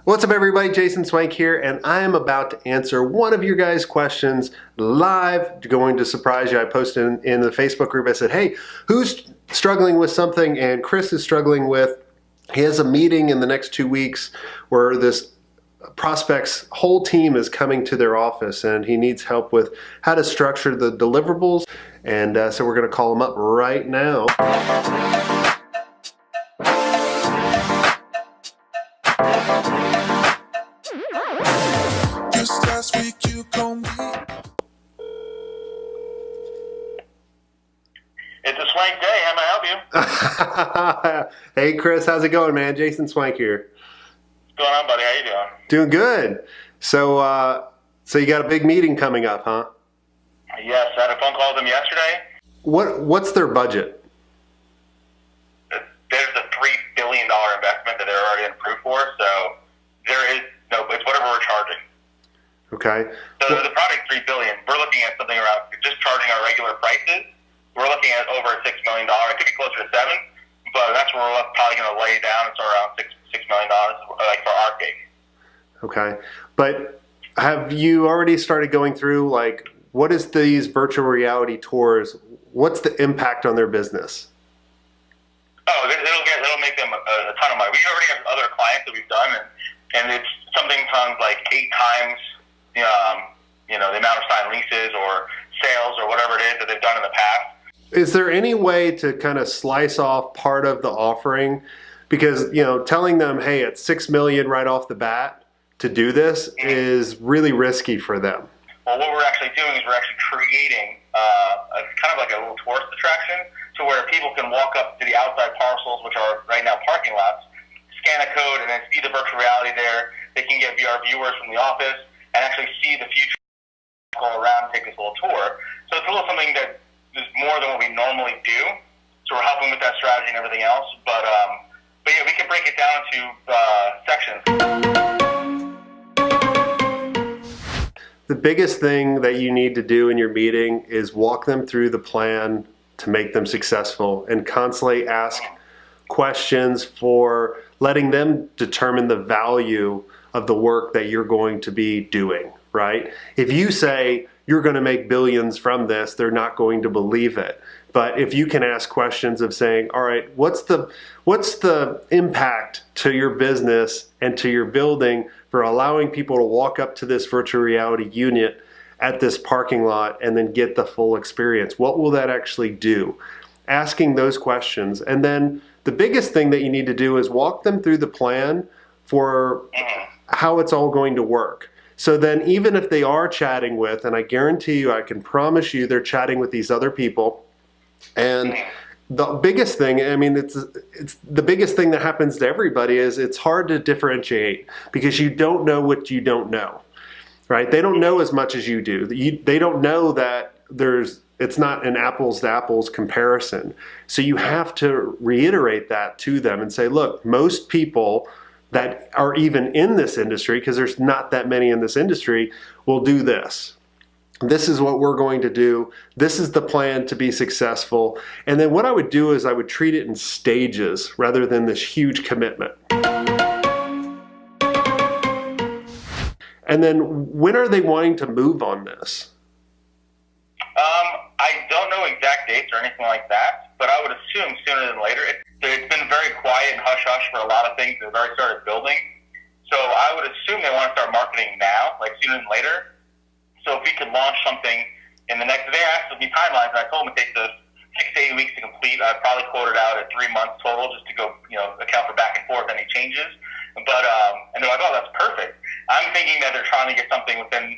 What's up everybody, Jason Swenk here, and I am about to answer one of your guys' questions live. Going to surprise you. I posted in the Facebook group, I said, hey, who's struggling with something? And Chris is struggling with, he has a meeting in the next 2 weeks where this prospect's whole team is coming to their office and he needs help with how to structure the deliverables. And so we're gonna call him up right now. It's a swank day. How may I help you? Hey Chris, how's it going, man? Jason Swenk here. What's going on, buddy? How you doing? Doing good. So, so you got a big meeting coming up, huh? Yes, I had a phone call with them yesterday. What's their budget? There's a $3 billion investment that they're already approved for, so there is no. It's whatever we're charging. Okay. So the project $3 billion. We're looking at something around just charging our regular prices. We're looking at over $6 million. It could be closer to $7, but that's where we're probably going to lay down. It's around $6 million, like for our gig. Okay, but have you already started going through, like, what is these virtual reality tours? What's the impact on their business? Oh, it'll make them a ton of money. We already have other clients that we've done, and it's something like 8 times, the amount of signed leases or sales or whatever it is that they've done in the past. Is there any way to kind of slice off part of the offering? Because, telling them, hey, it's $6 million right off the bat to do this is really risky for them. Well, what we're actually doing is we're actually creating kind of like a little tourist attraction to where people can walk up to the outside parcels, which are right now parking lots, scan a code, and then see the virtual reality there. They can get VR viewers from the office and actually see the future, go around and take this little tour. So it's a little something that is more than what we normally do. So we're helping with that strategy and everything else. But yeah, we can break it down to sections. The biggest thing that you need to do in your meeting is walk them through the plan to make them successful and constantly ask questions for letting them determine the value of the work that you're going to be doing, right? If you say you're going to make billions from this, they're not going to believe it. But if you can ask questions of saying, all right, what's the impact to your business and to your building for allowing people to walk up to this virtual reality unit at this parking lot and then get the full experience? What will that actually do? Asking those questions. And then the biggest thing that you need to do is walk them through the plan for how it's all going to work. So then even if they are chatting with, and I guarantee you, I can promise you they're chatting with these other people. And the biggest thing, I mean, it's the biggest thing that happens to everybody is it's hard to differentiate because you don't know what you don't know, right? They don't know as much as you do. They don't know that it's not an apples to apples comparison. So you have to reiterate that to them and say, look, most people that are even in this industry, because there's not that many in this industry, will do this. This is what we're going to do. This is the plan to be successful. And then what I would do is I would treat it in stages rather than this huge commitment. And then when are they wanting to move on this? I don't know exact dates or anything like that, but I would assume sooner than later. It's been very quiet and hush-hush for a lot of things. They've already started building. So I would assume they want to start marketing now, like sooner than later. So if we could launch something in the next, they asked me timelines, and I told them it takes us 6 to 8 weeks to complete. I'd probably quote it out at 3 months total just to go, account for back and forth any changes. But, and they're like, oh, that's perfect. I'm thinking that they're trying to get something within,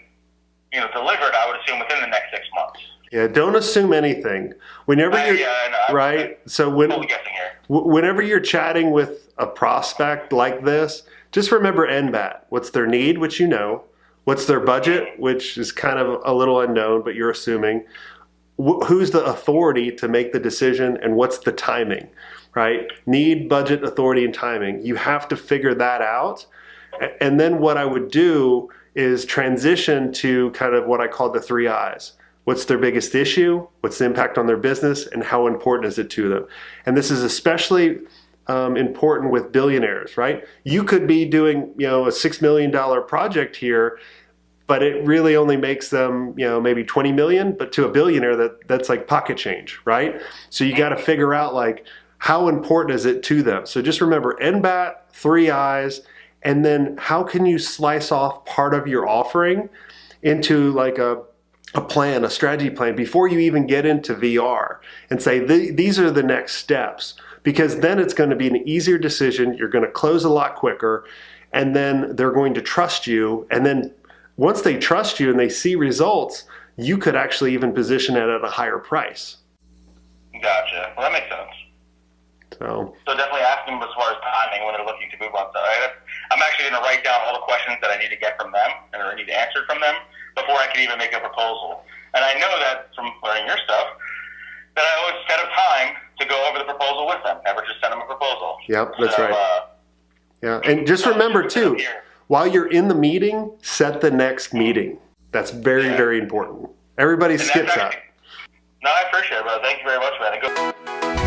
delivered, I would assume, within the next 6 months. Yeah, don't assume anything. Whenever you're right. So whenever you're chatting with a prospect like this, just remember NBAT. What's their need, which you know. What's their budget, which is kind of a little unknown, but you're assuming. Who's the authority to make the decision, and what's the timing, right? Need, budget, authority, and timing. You have to figure that out. And then what I would do is transition to kind of what I call the 3 I's. What's their biggest issue? What's the impact on their business? And how important is it to them? And this is especially important with billionaires, right? You could be doing, a $6 million project here, but it really only makes them, maybe 20 million, but to a billionaire, that's like pocket change, right? So you got to figure out like, how important is it to them? So just remember NBAT, 3 I's, and then how can you slice off part of your offering into like a plan, a strategy plan before you even get into VR and say, these are the next steps, because then it's going to be an easier decision. You're going to close a lot quicker, and then they're going to trust you. And then once they trust you and they see results, you could actually even position it at a higher price. Gotcha. Well, that makes sense. So definitely ask them as far as timing when they're looking to move on. So I'm actually going to write down all the questions that I need to get from them and I need answered from them before I can even make a proposal. And I know that from learning your stuff, that I always set up time to go over the proposal with them. Never just send them a proposal. Yep, that's right. Yeah, and just remember too, while you're in the meeting, set the next meeting. That's very, very important. Everybody skips that. No, I appreciate it, brother. Thank you very much, man.